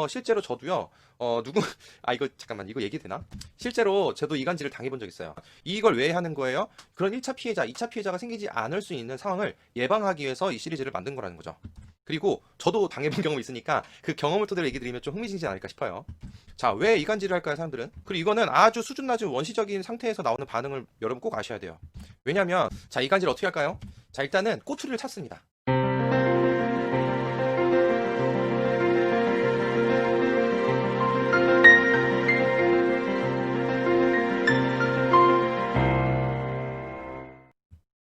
실제로 저도요, 누구, 이거 잠깐만, 이거 얘기 되나? 실제로 저도 이간질을 당해본 적 있어요. 이걸 왜 하는 거예요? 그런 1차 피해자, 2차 피해자가 생기지 않을 수 있는 상황을 예방하기 위해서 이 시리즈를 만든 거라는 거죠. 그리고 저도 당해본 경험이 있으니까 그 경험을 토대로 얘기 드리면 좀 흥미진진하지 않을까 싶어요. 자, 왜 이간질을 할까요, 사람들은? 그리고 이거는 아주 수준 낮은 원시적인 상태에서 나오는 반응을 여러분 꼭 아셔야 돼요. 왜냐면, 자, 이간질 어떻게 할까요? 자, 일단은 꼬투리를 찾습니다.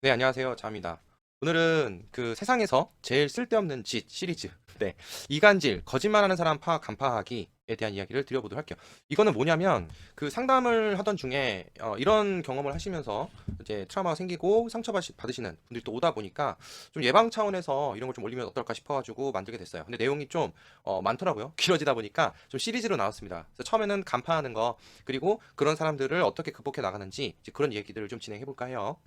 네, 안녕하세요. 자입니다. 오늘은 그 세상에서 제일 쓸데없는 짓 시리즈. 네. 이간질, 거짓말하는 사람 파악, 간파하기에 대한 이야기를 드려보도록 할게요. 이거는 뭐냐면 그 상담을 하던 중에 이런 경험을 하시면서 이제 트라우마가 생기고 상처 받으시는 분들이 또 오다 보니까 좀 예방 차원에서 이런 걸 좀 올리면 어떨까 싶어가지고 만들게 됐어요. 근데 내용이 좀 많더라고요. 길어지다 보니까 좀 시리즈로 나왔습니다. 그래서 처음에는 간파하는 거, 그리고 그런 사람들을 어떻게 극복해 나가는지 이제 그런 얘기들을 좀 진행해 볼까 해요.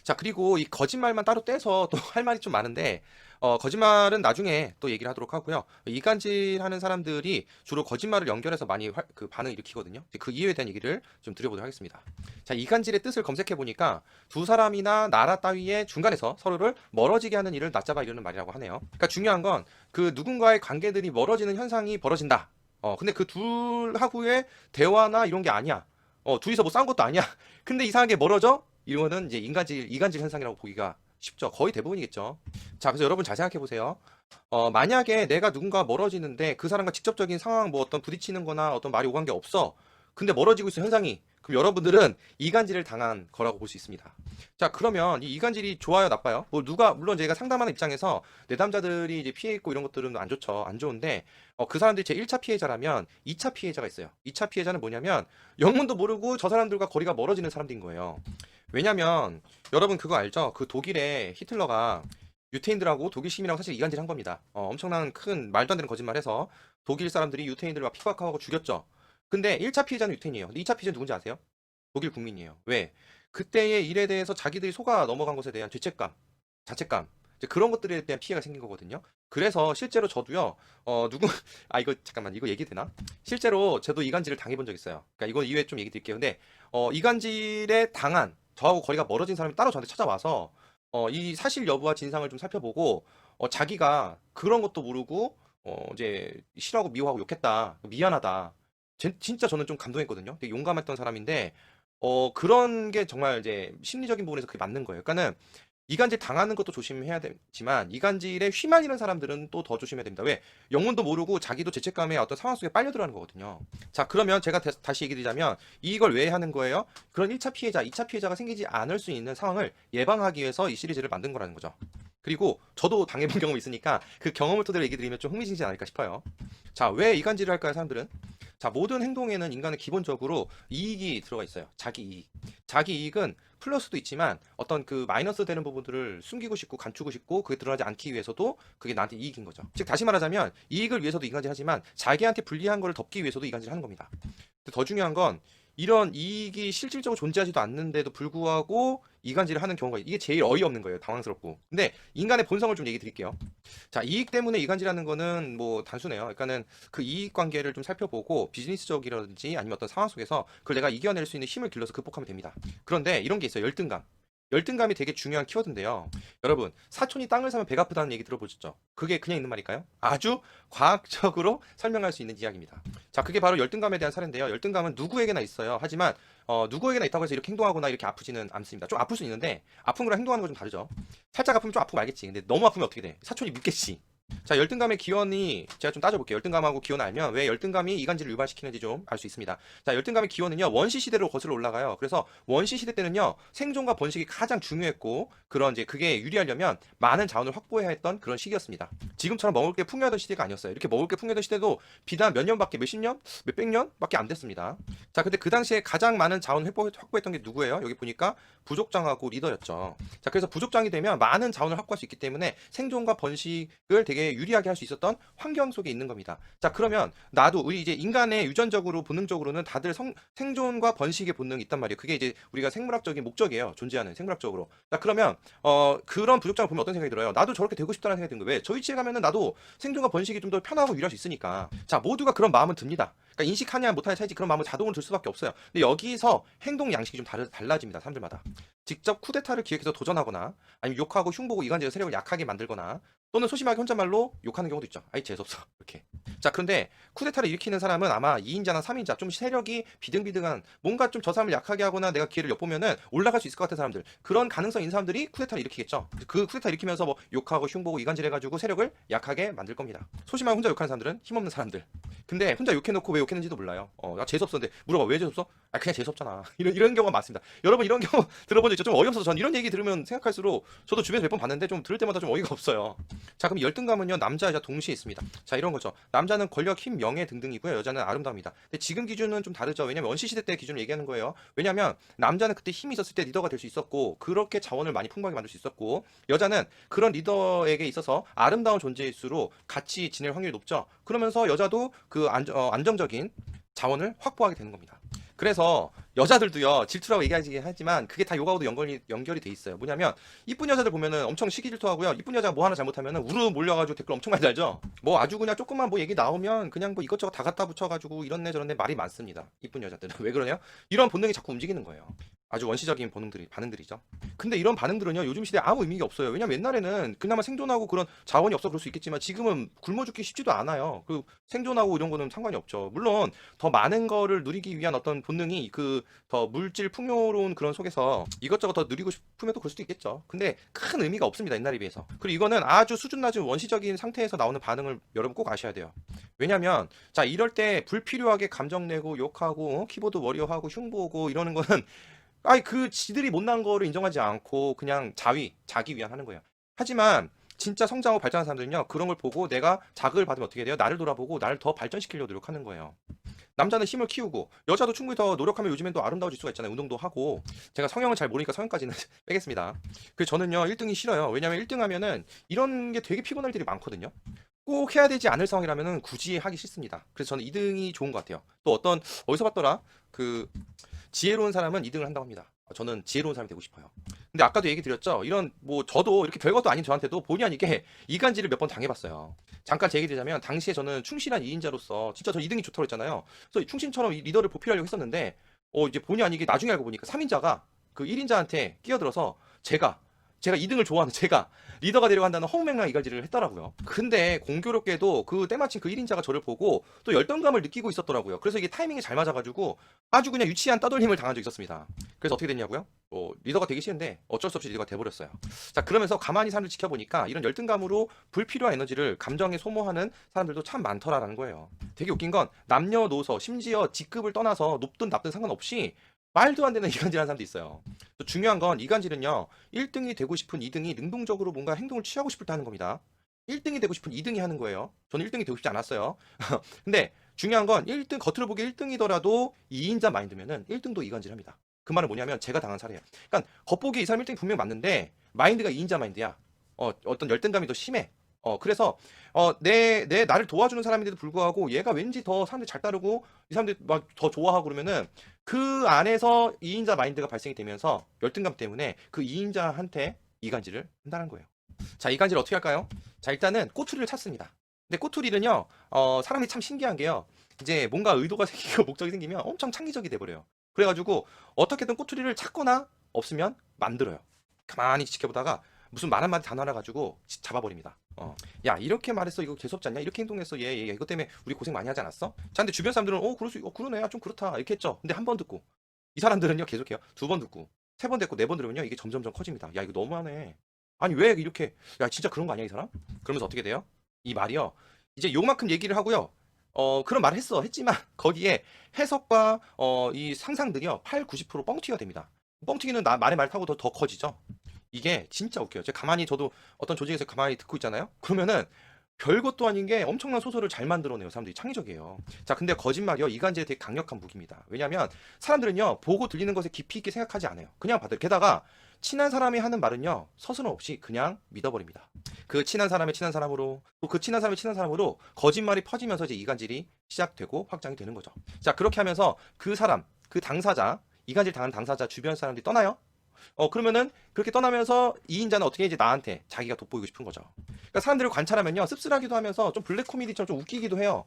자, 그리고 이 거짓말만 따로 떼서 또 할 말이 좀 많은데, 거짓말은 나중에 또 얘기를 하도록 하고요. 이간질 하는 사람들이 주로 거짓말을 연결해서 많이 그 반응을 일으키거든요. 이제 그 이유에 대한 얘기를 좀 드려보도록 하겠습니다. 자, 이간질의 뜻을 검색해 보니까 두 사람이나 나라 따위의 중간에서 서로를 멀어지게 하는 일을 낮잡아 이르는 말이라고 하네요. 그러니까 중요한 건 그 누군가의 관계들이 멀어지는 현상이 벌어진다. 근데 그 둘하고의 대화나 이런 게 아니야. 둘이서 뭐 싸운 것도 아니야. 근데 이상하게 멀어져? 이거는 이제 이간질 현상이라고 보기가 쉽죠. 거의 대부분이겠죠. 자, 그래서 여러분 잘 생각해 보세요. 만약에 내가 누군가 멀어지는데 그 사람과 직접적인 상황, 뭐 어떤 부딪히는 거나 어떤 말이 오간 게 없어. 근데 멀어지고 있어, 현상이. 그럼 여러분들은 이간질을 당한 거라고 볼 수 있습니다. 자, 그러면 이 이간질이 좋아요, 나빠요? 뭐 물론 제가 상담하는 입장에서 내담자들이 이제 피해 있고 이런 것들은 안 좋죠. 안 좋은데, 그 사람들이 제 1차 피해자라면 2차 피해자가 있어요. 2차 피해자는 뭐냐면 영문도 모르고 저 사람들과 거리가 멀어지는 사람들인 거예요. 왜냐면 여러분 그거 알죠? 그 독일의 히틀러가 유태인들하고 독일 시민하고 사실 이간질 한 겁니다. 엄청난 큰 말도 안 되는 거짓말해서 독일 사람들이 유태인들을 막 핍박하고 죽였죠. 근데 1차 피해자는 유태인이에요. 근데 2차 피해자는 누군지 아세요? 독일 국민이에요. 왜? 그때의 일에 대해서 자기들이 속아 넘어간 것에 대한 죄책감, 자책감, 이제 그런 것들에 대한 피해가 생긴 거거든요. 그래서 실제로 저도요, 이거 잠깐만, 이거 얘기 되나? 실제로 저도 이간질을 당해본 적 있어요. 그러니까 이건 이후에 좀 얘기 드릴게요. 근데, 이간질에 당한, 저하고 거리가 멀어진 사람이 따로 저한테 찾아와서, 이 사실 여부와 진상을 좀 살펴보고, 자기가 그런 것도 모르고, 이제 싫어하고 미워하고 욕했다. 미안하다. 진짜 저는 좀 감동했거든요. 되게 용감했던 사람인데, 그런 게 정말 이제 심리적인 부분에서 그게 맞는 거예요. 그러니까는 이간질 당하는 것도 조심해야 되지만 이간질에 휘말리는 사람들은 또 더 조심해야 됩니다. 왜? 영문도 모르고 자기도 죄책감에 어떤 상황 속에 빨려 들어가는 거거든요. 자, 그러면 제가 다시 얘기 드리자면 이걸 왜 하는 거예요? 그런 1차 피해자, 2차 피해자가 생기지 않을 수 있는 상황을 예방하기 위해서 이 시리즈를 만든 거라는 거죠. 그리고 저도 당해본 경험이 있으니까 그 경험을 토대로 얘기 드리면 좀 흥미진진하지 않을까 싶어요. 자, 왜 이간질을 할까요, 사람들은? 자, 모든 행동에는 인간은 기본적으로 이익이 들어가 있어요. 자기 이익. 자기 이익은 플러스도 있지만 어떤 그 마이너스 되는 부분들을 숨기고 싶고 감추고 싶고 그게 드러나지 않기 위해서도 그게 나한테 이익인 거죠. 즉 다시 말하자면 이익을 위해서도 이간질 하지만 자기한테 불리한 걸 덮기 위해서도 이간질 하는 겁니다. 근데 더 중요한 건 이런 이익이 실질적으로 존재하지도 않는데도 불구하고 이간질을 하는 경우가 이게 제일 어이없는 거예요. 당황스럽고. 근데 인간의 본성을 좀 얘기 드릴게요. 자, 이익 때문에 이간질하는 거는 뭐 단순해요. 그러니까는 그 이익 관계를 좀 살펴보고 비즈니스적이라든지 아니면 어떤 상황 속에서 그걸 내가 이겨낼 수 있는 힘을 길러서 극복하면 됩니다. 그런데 이런 게 있어요. 열등감. 열등감이 되게 중요한 키워드인데요. 여러분, 사촌이 땅을 사면 배가 아프다는 얘기 들어보셨죠? 그게 그냥 있는 말일까요? 아주 과학적으로 설명할 수 있는 이야기입니다. 자, 그게 바로 열등감에 대한 사례인데요. 열등감은 누구에게나 있어요. 하지만 누구에게나 있다고 해서 이렇게 행동하거나 이렇게 아프지는 않습니다. 좀 아플 수 있는데 아픈 거랑 행동하는 건 좀 다르죠. 살짝 아프면 좀 아프고 말겠지. 근데 너무 아프면 어떻게 돼? 사촌이 묻겠지. 자, 열등감의 기원이 제가 좀 따져볼게요. 열등감하고 기원을 알면 왜 열등감이 이간질을 유발시키는지 좀 알 수 있습니다. 자, 열등감의 기원은요, 원시 시대로 거슬러 올라가요. 그래서 원시 시대 때는요, 생존과 번식이 가장 중요했고, 그런 이제 그게 유리하려면 많은 자원을 확보해야 했던 그런 시기였습니다. 지금처럼 먹을 게 풍요하던 시대가 아니었어요. 이렇게 먹을 게 풍요하던 시대도 비단 몇 년밖에, 몇십 년? 몇백 년밖에 안 됐습니다. 자, 근데 그 당시에 가장 많은 자원을 확보했던 게 누구예요? 여기 보니까 부족장하고 리더였죠. 자, 그래서 부족장이 되면 많은 자원을 확보할 수 있기 때문에 생존과 번식을 되게 되게 유리하게 할 수 있었던 환경 속에 있는 겁니다. 자, 그러면 나도 우리 이제 인간의 유전적으로 본능적으로는 다들 생존과 번식의 본능이 있단 말이에요. 그게 이제 우리가 생물학적인 목적이에요. 존재하는 생물학적으로. 자, 그러면 그런 부족장을 보면 어떤 생각이 들어요? 나도 저렇게 되고 싶다는 생각이 드는 거예요. 왜? 저 위치에 가면은 나도 생존과 번식이 좀 더 편하고 유리할 수 있으니까. 자, 모두가 그런 마음은 듭니다. 그러니까 인식하냐 못하냐 차이지 그런 마음은 자동으로 들 수밖에 없어요. 근데 여기서 행동 양식이 좀 달라집니다. 사람들마다. 직접 쿠데타를 기획해서 도전하거나 아니면 욕하고 흉보고 이간질의 세력을 약하게 만들거나 또는 소심하게 혼잣말로 욕하는 경우도 있죠. 아이 재수없어. 이렇게. 자, 그런데 쿠데타를 일으키는 사람은 아마 2인자나 3인자 좀 세력이 비등비등한 뭔가 좀 저 사람을 약하게 하거나 내가 기회를 엿보면은 올라갈 수 있을 것 같은 사람들 그런 가능성 있는 사람들이 쿠데타를 일으키겠죠. 그 쿠데타 일으키면서 뭐 욕하고 흉보고 이간질 해가지고 세력을 약하게 만들 겁니다. 소심하게 혼자 욕하는 사람들은 힘없는 사람들. 근데 혼자 욕해놓고 왜 욕했는지도 몰라요. 나 재수없었는데 물어봐 왜 재수없어? 아 그냥 재수없잖아. 이런 경우가 많습니다. 여러분 이런 경우 들어본 적 있죠? 좀 어이없어서 전 이런 얘기 들으면 생각할수록 저도 주변에서 몇 번 봤는데 좀 들을 때마다 좀 어이가 없어요. 자, 그럼 열등감은요 남자 여자 동시에 있습니다. 자, 이런 거죠. 남자는 권력, 힘, 명예 등등이고요. 여자는 아름다움이다. 근데 지금 기준은 좀 다르죠. 왜냐면 원시 시대 때 기준을 얘기하는 거예요. 왜냐면 남자는 그때 힘이 있었을 때 리더가 될 수 있었고 그렇게 자원을 많이 풍부하게 만들 수 있었고 여자는 그런 리더에게 있어서 아름다운 존재일수록 같이 지낼 확률이 높죠. 그러면서 여자도 그 안정적인 자원을 확보하게 되는 겁니다. 그래서 여자들도요 질투라고 얘기하긴 하지만 그게 다 요가와도 연결이 돼 있어요. 뭐냐면 이쁜 여자들 보면은 엄청 시기 질투하고요. 이쁜 여자가 뭐 하나 잘못하면은 우르르 몰려가지고 댓글 엄청 많이 달죠. 뭐 아주 그냥 조금만 뭐 얘기 나오면 그냥 뭐 이것저것 다 갖다 붙여가지고 이런네 저런네 말이 많습니다. 이쁜 여자들은 왜 그러냐? 이런 본능이 자꾸 움직이는 거예요. 아주 원시적인 반응들이죠. 근데 이런 반응들은요 요즘 시대에 아무 의미가 없어요. 왜냐면 옛날에는 그나마 생존하고 그런 자원이 없어 그럴 수 있겠지만 지금은 굶어 죽기 쉽지도 않아요. 그 생존하고 이런 거는 상관이 없죠. 물론 더 많은 거를 누리기 위한 어떤 본능이 그 더 물질 풍요로운 그런 속에서 이것저것 더 누리고 싶으면 또 그럴 수도 있겠죠. 근데 큰 의미가 없습니다. 옛날에 비해서. 그리고 이거는 아주 수준 낮은 원시적인 상태에서 나오는 반응을 여러분 꼭 아셔야 돼요. 왜냐면 자 이럴 때 불필요하게 감정 내고 욕하고 키보드 워리어하고 흉보고 이러는 거는 아니 그 지들이 못난 거를 인정하지 않고 그냥 자기 위안 하는 거예요. 하지만 진짜 성장하고 발전한 사람들은요 그런 걸 보고 내가 자극을 받으면 어떻게 돼요? 나를 돌아보고 나를 더 발전시키려고 노력하는 거예요. 남자는 힘을 키우고 여자도 충분히 더 노력하면 요즘엔 또 아름다워질 수가 있잖아요. 운동도 하고. 제가 성형을 잘 모르니까 성형까지는 빼겠습니다. 그래서 저는요 1등이 싫어요. 왜냐면 1등 하면은 이런 게 되게 피곤할 일이 많거든요. 꼭 해야 되지 않을 상황이라면은 굳이 하기 싫습니다. 그래서 저는 2등이 좋은 것 같아요. 또 어디서 봤더라? 그 지혜로운 사람은 2등을 한다고 합니다. 저는 지혜로운 사람이 되고 싶어요. 근데 아까도 얘기 드렸죠. 이런 뭐 저도 이렇게 별것도 아닌 저한테도 본의 아니게 이간질을 몇 번 당해봤어요. 잠깐 제 얘기 드리자면 당시에 저는 충실한 2인자로서 진짜 저 2등이 좋다고 했잖아요. 그래서 충신처럼 이 리더를 보필하려고 했었는데 이제 본의 아니게 나중에 알고 보니까 3인자가 그 1인자한테 끼어들어서 제가 2등을 좋아하는 제가 리더가 되려고 한다는 허무맹랑한 이갈질을 했더라고요. 근데 공교롭게도 그 때마침 그 1인자가 저를 보고 또 열등감을 느끼고 있었더라고요. 그래서 이게 타이밍이 잘 맞아가지고 아주 그냥 유치한 따돌림을 당한 적이 있었습니다. 그래서 어떻게 됐냐고요? 리더가 되기 싫은데 어쩔 수 없이 리더가 돼버렸어요. 자, 그러면서 가만히 사람들 지켜보니까 이런 열등감으로 불필요한 에너지를 감정에 소모하는 사람들도 참 많더라라는 거예요. 되게 웃긴 건 남녀노소 심지어 직급을 떠나서 높든 낮든 상관없이 말도 안 되는 이간질하는 사람도 있어요. 또 중요한 건 이간질은요 1등이 되고 싶은 2등이 능동적으로 뭔가 행동을 취하고 싶을 때 하는 겁니다. 1등이 되고 싶은 2등이 하는 거예요. 저는 1등이 되고 싶지 않았어요. 근데 중요한 건 1등 겉으로 보기 1등이더라도 2인자 마인드면은 1등도 이간질합니다. 그 말은 뭐냐면 제가 당한 사례예요. 그러니까 겉보기 이 사람 1등이 분명 맞는데 마인드가 2인자 마인드야. 어떤 열등감이 더 심해. 그래서 나를 도와주는 사람인데도 불구하고 얘가 왠지 더 사람들이 잘 따르고 이 사람들이 막 더 좋아하고 그러면은 그 안에서 2인자 마인드가 발생이 되면서 열등감 때문에 그 2인자한테 이간질을 한다는 거예요. 자, 이간질 어떻게 할까요? 자, 일단은 꼬투리를 찾습니다. 근데 꼬투리는요, 사람이 참 신기한 게요. 이제 뭔가 의도가 생기고 목적이 생기면 엄청 창의적이 돼버려요. 그래가지고 어떻게든 꼬투리를 찾거나 없으면 만들어요. 가만히 지켜보다가 무슨 말 한마디 단어 하나 가지고 잡아버립니다. 야 이렇게 말했어 이거 재수없지 않냐? 이렇게 행동했어 얘 이것 때문에 우리 고생 많이 하지 않았어? 자 근데 주변 사람들은 그러네 좀 그렇다 이렇게 했죠. 근데 한 번 듣고 이 사람들은요 계속해요. 2번 듣고 3번 듣고 4번 들으면요 이게 점점점 커집니다. 야 이거 너무하네. 아니 왜 이렇게 야 진짜 그런 거 아니야 이 사람? 그러면서 어떻게 돼요? 이 말이요 이제 요만큼 얘기를 하고요. 그런 말을 했지만 거기에 해석과 이 상상들이요 8, 90% 뻥튀기가 됩니다. 뻥튀기는 말의 말 타고 더 커지죠. 이게 진짜 웃겨요. 제가 가만히 저도 어떤 조직에서 가만히 듣고 있잖아요. 그러면은 별것도 아닌 게 엄청난 소설을 잘 만들어내요. 사람들이 창의적이에요. 자, 근데 거짓말이요. 이간질이 되게 강력한 무기입니다. 왜냐면 사람들은요 보고 들리는 것에 깊이 있게 생각하지 않아요. 그냥 받아요. 게다가 친한 사람이 하는 말은요, 서슴 없이 그냥 믿어버립니다. 그 친한 사람의 친한 사람으로, 또 그 친한 사람의 친한 사람으로 거짓말이 퍼지면서 이제 이간질이 시작되고 확장이 되는 거죠. 자, 그렇게 하면서 그 사람, 그 당사자, 이간질 당한 당사자 주변 사람들이 떠나요. 그러면은 그렇게 떠나면서 이인자는 어떻게 이제 나한테 자기가 돋보이고 싶은 거죠. 그러니까 사람들을 관찰하면요, 씁쓸하기도 하면서 좀 블랙 코미디처럼 좀 웃기기도 해요.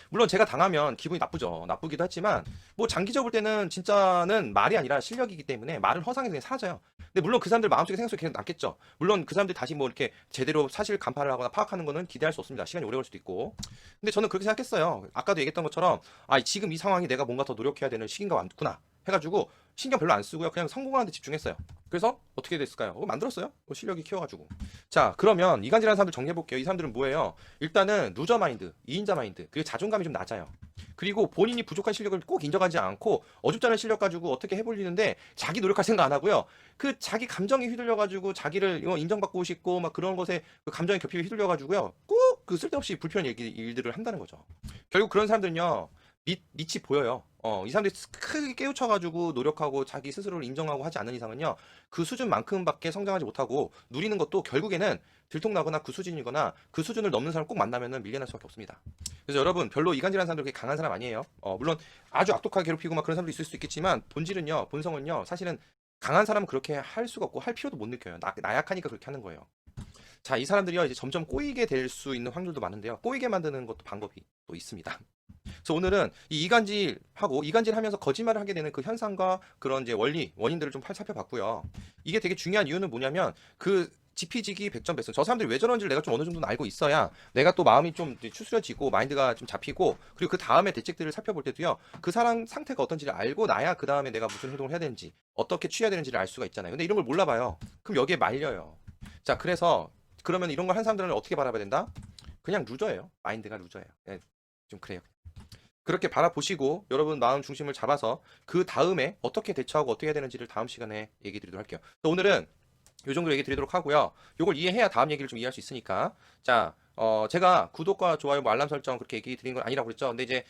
물론 제가 당하면 기분이 나쁘죠. 나쁘기도 하지만 뭐 장기적으로 볼 때는 진짜는 말이 아니라 실력이기 때문에 말은 허상에서 그냥 사라져요. 근데 물론 그 사람들 마음속에 생각 속에 계속 남겠죠. 물론 그 사람들이 다시 뭐 이렇게 제대로 사실 간파를 하거나 파악하는 거는 기대할 수 없습니다. 시간이 오래 걸 수도 있고. 근데 저는 그렇게 생각했어요. 아까도 얘기했던 것처럼 지금 이 상황이 내가 뭔가 더 노력해야 되는 시기가 왔구나 해가지고 신경 별로 안 쓰고요. 그냥 성공하는 데 집중했어요. 그래서 어떻게 됐을까요? 만들었어요. 실력이 키워가지고. 자, 그러면 이간질하는 사람들 정리해볼게요. 이 사람들은 뭐예요? 일단은 루저 마인드, 이인자 마인드, 그리고 자존감이 좀 낮아요. 그리고 본인이 부족한 실력을 꼭 인정하지 않고 어줍지 않은 실력 가지고 어떻게 해보리는데 자기 노력할 생각 안 하고요. 그 자기 감정에 휘둘려가지고 자기를 인정받고 싶고 막 그런 것에 그 감정의 결핍에 휘둘려가지고요. 꼭 그 쓸데없이 불필요한 일들을 한다는 거죠. 결국 그런 사람들은요. 밑이 보여요. 이 사람들이 크게 깨우쳐가지고 노력하고 자기 스스로를 인정하고 하지 않는 이상은요, 그 수준만큼밖에 성장하지 못하고 누리는 것도 결국에는 들통나거나 그 수준이거나 그 수준을 넘는 사람 꼭 만나면은 밀려날 수밖에 없습니다. 그래서 여러분 별로 이간질하는 사람들 그렇게 강한 사람 아니에요. 물론 아주 악독하게 괴롭히고 막 그런 사람도 있을 수 있겠지만 본질은요, 본성은요, 사실은 강한 사람은 그렇게 할 수가 없고 할 필요도 못 느껴요. 나약하니까 그렇게 하는 거예요. 자, 이 사람들이요 이제 점점 꼬이게 될 수 있는 확률도 많은데요. 꼬이게 만드는 것도 방법이 또 있습니다. 그래서 오늘은 이 이간질하고 이간질하면서 거짓말을 하게 되는 그 현상과 그런 이제 원인들을 좀 살펴봤고요. 이게 되게 중요한 이유는 뭐냐면 그 지피지기 백전백승. 저 사람들이 왜 저런지를 내가 좀 어느 정도는 알고 있어야 내가 또 마음이 좀 추스려지고 마인드가 좀 잡히고 그리고 그 다음에 대책들을 살펴볼 때도요. 그 사람 상태가 어떤지를 알고 나야 그 다음에 내가 무슨 행동을 해야 되는지 어떻게 취해야 되는지를 알 수가 있잖아요. 근데 이런 걸 몰라봐요. 그럼 여기에 말려요. 자, 그래서 그러면 이런 걸 한 사람들은 어떻게 바라봐야 된다? 그냥 루저예요. 마인드가 루저예요. 네, 좀 그래요. 그렇게 바라보시고 여러분 마음 중심을 잡아서 그 다음에 어떻게 대처하고 어떻게 해야 되는지를 다음 시간에 얘기 드리도록 할게요. 오늘은 요 정도 얘기 드리도록 하고요. 요걸 이해해야 다음 얘기를 좀 이해할 수 있으니까. 자, 제가 구독과 좋아요, 뭐 알람 설정 그렇게 얘기 드린 건 아니라고 그랬죠. 근데 이제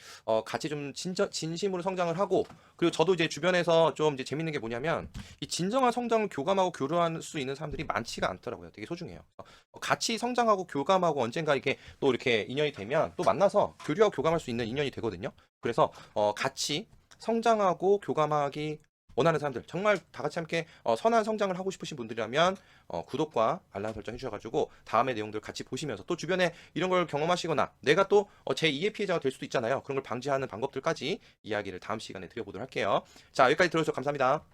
같이 좀 진심으로 성장을 하고 그리고 저도 이제 주변에서 좀 이제 재밌는 게 뭐냐면 이 진정한 성장을 교감하고 교류할 수 있는 사람들이 많지가 않더라고요. 되게 소중해요. 같이 성장하고 교감하고 언젠가 이렇게 또 이렇게 인연이 되면 또 만나서 교류하고 교감할 수 있는 인연이 되거든요. 그래서 같이 성장하고 교감하기 원하는 사람들 정말 다 같이 함께 선한 성장을 하고 싶으신 분들이라면 구독과 알람 설정 해주셔가지고 다음의 내용들 같이 보시면서 또 주변에 이런 걸 경험하시거나 내가 또 제2의 피해자가 될 수도 있잖아요. 그런 걸 방지하는 방법들까지 이야기를 다음 시간에 드려보도록 할게요. 자, 여기까지 들어주셔서 감사합니다.